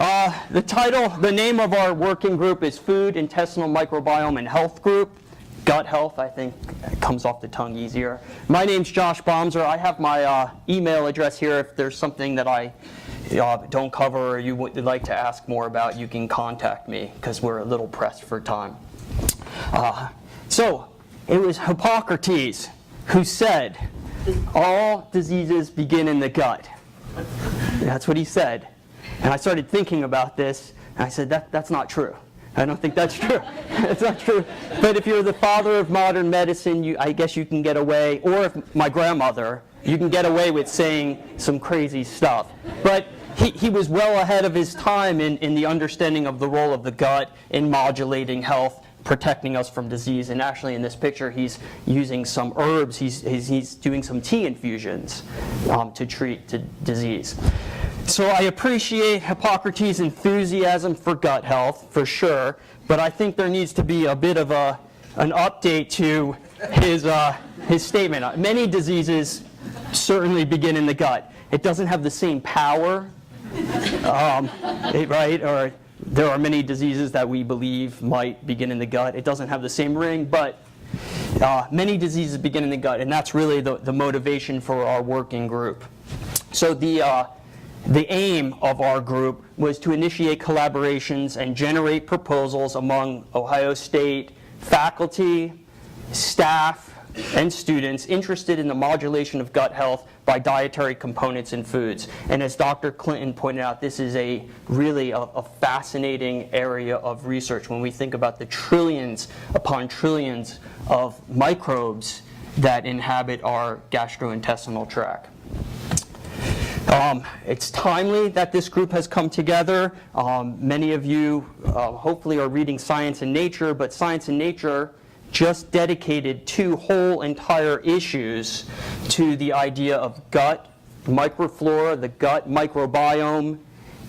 The name of our working group is Food, Intestinal Microbiome, and Health Group. Gut health, I think, comes off the tongue easier. My name's Josh Bomser. I have my email address here. If there's something that I don't cover or you would like to ask more about, you can contact me because we're a little pressed for time. So it was Hippocrates who said, all diseases begin in the gut. That's what he said. And I started thinking about this, and I said, that's not true. I don't think that's true. It's not true. But if you're the father of modern medicine, I guess you can get away, or if my grandmother, you can get away with saying some crazy stuff. But he was well ahead of his time in the understanding of the role of the gut in modulating health, protecting us from disease. And actually in this picture, he's using some herbs. He's doing some tea infusions to treat disease. So I appreciate Hippocrates' enthusiasm for gut health, for sure, but I think there needs to be a bit of an update to his statement. Many diseases certainly begin in the gut. It doesn't have the same power, right? Or there are many diseases that we believe might begin in the gut. It doesn't have the same ring, but many diseases begin in the gut, and that's really the motivation for our working group. So the aim of our group was to initiate collaborations and generate proposals among Ohio State faculty, staff, and students interested in the modulation of gut health by dietary components in foods. And as Dr. Clinton pointed out, this is really a fascinating area of research when we think about the trillions upon trillions of microbes that inhabit our gastrointestinal tract. It's timely that this group has come together. Many of you hopefully are reading Science and Nature, but Science and Nature just dedicated 2 whole entire issues to the idea of gut microflora, the gut microbiome,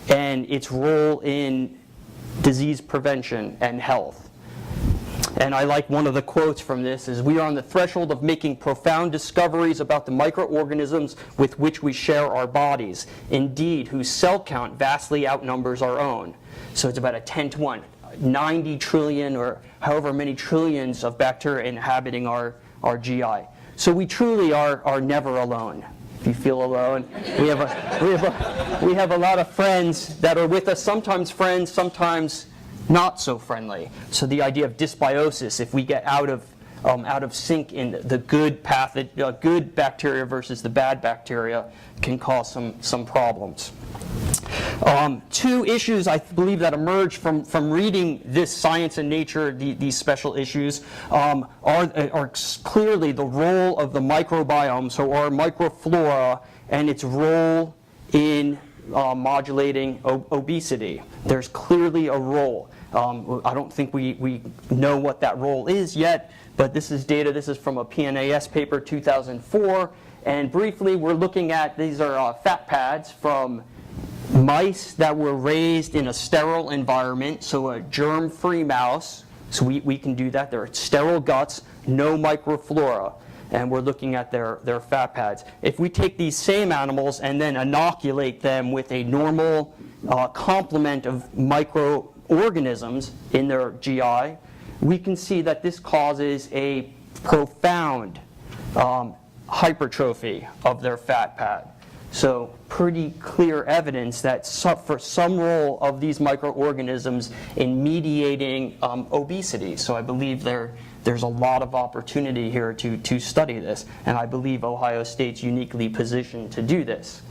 and its role in disease prevention and health. And I like one of the quotes from this is, "We are on the threshold of making profound discoveries about the microorganisms with which we share our bodies, indeed, whose cell count vastly outnumbers our own." So it's about a 10 to 1, 90 trillion or however many trillions of bacteria inhabiting our GI. So we truly are never alone. If you feel alone, we have a lot of friends that are with us, sometimes friends, sometimes not so friendly. So the idea of dysbiosis, if we get out of sync in the good good bacteria versus the bad bacteria, can cause some problems. 2 issues I believe that emerge from reading this Science and Nature, these special issues, are clearly the role of the microbiome, so our microflora, and its role in modulating obesity. There's clearly a role. I don't think we know what that role is yet, but this is data. This is from a PNAS paper, 2004. And briefly, we're looking at, these are fat pads from mice that were raised in a sterile environment, so a germ-free mouse. So we can do that. They're sterile guts, no microflora. And we're looking at their fat pads. If we take these same animals and then inoculate them with a normal complement of microorganisms in their GI, we can see that this causes a profound hypertrophy of their fat pad. So pretty clear evidence that for some role of these microorganisms in mediating obesity. So I believe there's a lot of opportunity here to study this, and I believe Ohio State's uniquely positioned to do this.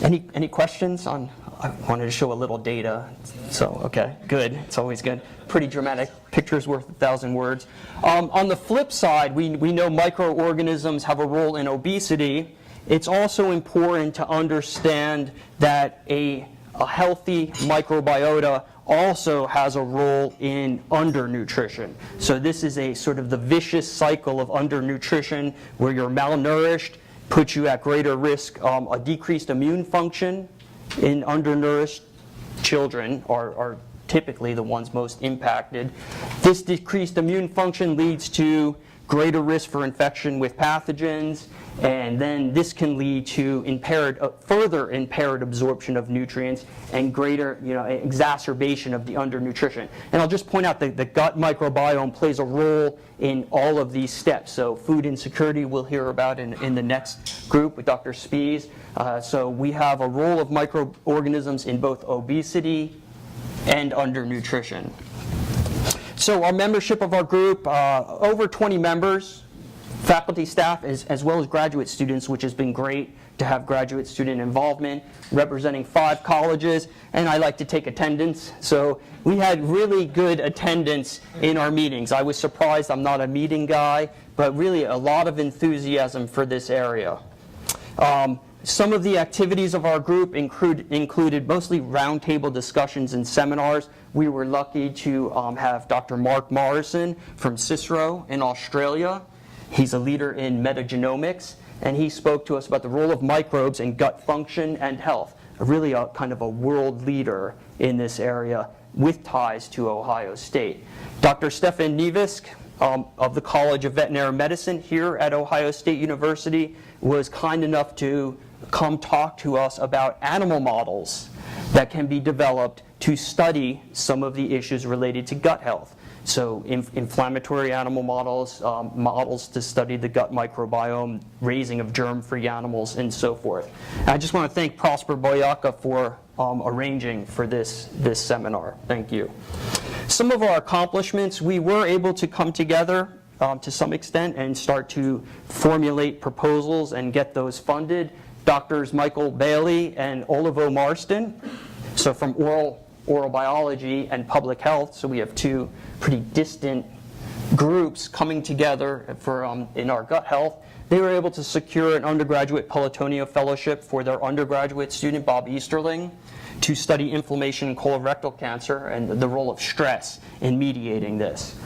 Any questions on? I wanted to show a little data, so okay, good. It's always good. Pretty dramatic. Picture's worth 1,000 words. On the flip side, we know microorganisms have a role in obesity. It's also important to understand that a healthy microbiota also has a role in undernutrition. So this is a sort of the vicious cycle of undernutrition where you're malnourished, puts you at greater risk. A decreased immune function in undernourished children are typically the ones most impacted. This decreased immune function leads to greater risk for infection with pathogens, And then this can lead to further impaired absorption of nutrients and greater, exacerbation of the undernutrition. And I'll just point out that the gut microbiome plays a role in all of these steps. So food insecurity we'll hear about in the next group with Dr. Spies. So we have a role of microorganisms in both obesity and undernutrition. So our membership of our group, over 20 members, faculty, staff, as well as graduate students, which has been great to have graduate student involvement, representing 5 colleges, and I like to take attendance. So we had really good attendance in our meetings. I was surprised, I'm not a meeting guy, but really a lot of enthusiasm for this area. Some of the activities of our group included mostly roundtable discussions and seminars. We were lucky to have Dr. Mark Morrison from Cicero in Australia. He's a leader in metagenomics, and he spoke to us about the role of microbes in gut function and health, really a kind of a world leader in this area with ties to Ohio State. Dr. Stefan Nievisk of the College of Veterinary Medicine here at Ohio State University was kind enough to come talk to us about animal models that can be developed to study some of the issues related to gut health. So inflammatory animal models, models to study the gut microbiome, raising of germ-free animals, and so forth. And I just want to thank Prosper Boyaka for arranging for this seminar. Thank you. Some of our accomplishments, we were able to come together to some extent and start to formulate proposals and get those funded. Doctors Michael Bailey and Olivo Marston, so from oral biology and public health, so we have 2 pretty distant groups coming together for in our gut health. They were able to secure an undergraduate Pelotonio Fellowship for their undergraduate student, Bob Easterling, to study inflammation in colorectal cancer and the role of stress in mediating this.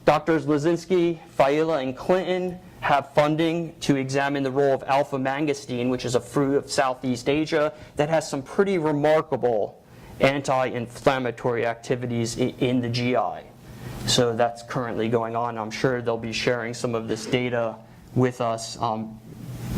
Doctors Lazinski, Faila, and Clinton have funding to examine the role of alpha-mangosteen, which is a fruit of Southeast Asia that has some pretty remarkable anti-inflammatory activities in the GI. So that's currently going on. I'm sure they'll be sharing some of this data with us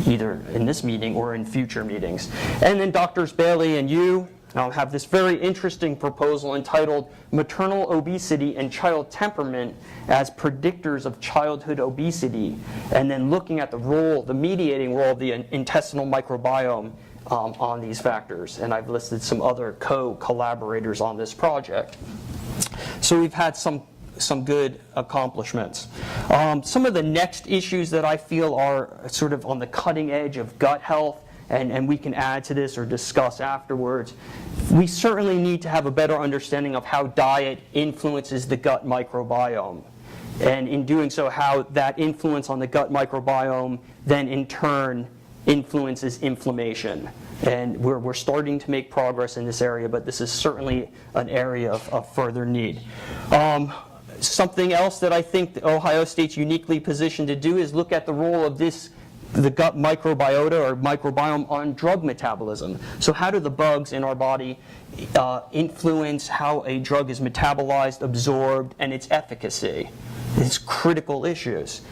either in this meeting or in future meetings. And then Drs. Bailey and you have this very interesting proposal entitled Maternal Obesity and Child Temperament as Predictors of Childhood Obesity, and then looking at the mediating role of the intestinal microbiome on these factors. And I've listed some other co-collaborators on this project. So we've had some good accomplishments. Some of the next issues that I feel are sort of on the cutting edge of gut health, and we can add to this or discuss afterwards, we certainly need to have a better understanding of how diet influences the gut microbiome. And in doing so, how that influence on the gut microbiome then in turn influences inflammation. And we're starting to make progress in this area, but this is certainly an area of further need. Something else that I think Ohio State's uniquely positioned to do is look at the role of the gut microbiota or microbiome on drug metabolism. So how do the bugs in our body influence how a drug is metabolized, absorbed, and its efficacy? It's critical issues.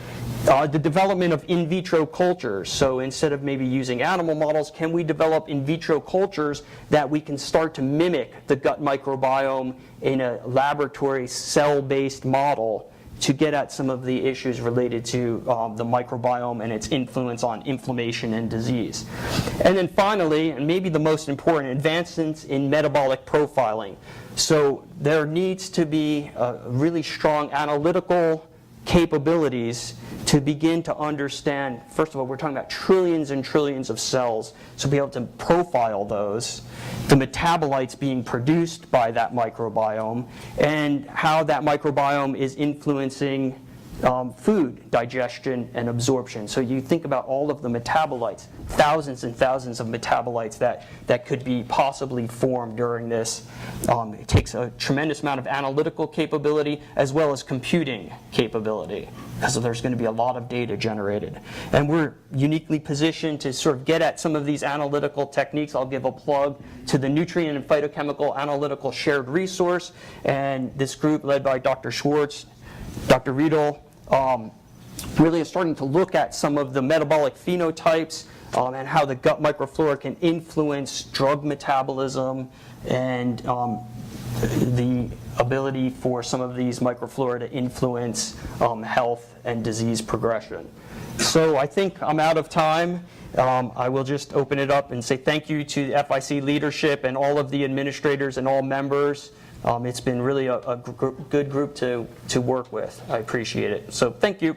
The development of in vitro cultures. So instead of maybe using animal models, can we develop in vitro cultures that we can start to mimic the gut microbiome in a laboratory cell-based model to get at some of the issues related to the microbiome and its influence on inflammation and disease. And then finally, and maybe the most important, advancements in metabolic profiling. So there needs to be really strong analytical capabilities to begin to understand, first of all, we're talking about trillions and trillions of cells, so be able to profile those, the metabolites being produced by that microbiome, and how that microbiome is influencing food digestion and absorption. So you think about all of the metabolites, thousands and thousands of metabolites that could be possibly formed during this. It takes a tremendous amount of analytical capability as well as computing capability, because there's going to be a lot of data generated. And we're uniquely positioned to sort of get at some of these analytical techniques. I'll give a plug to the Nutrient and Phytochemical Analytical Shared Resource, and this group led by Dr. Schwartz, Dr. Riedel, really is starting to look at some of the metabolic phenotypes and how the gut microflora can influence drug metabolism and the ability for some of these microflora to influence health and disease progression. So I think I'm out of time. I will just open it up and say thank you to the FIC leadership and all of the administrators and all members. It's been really a good group to work with. I appreciate it. So thank you.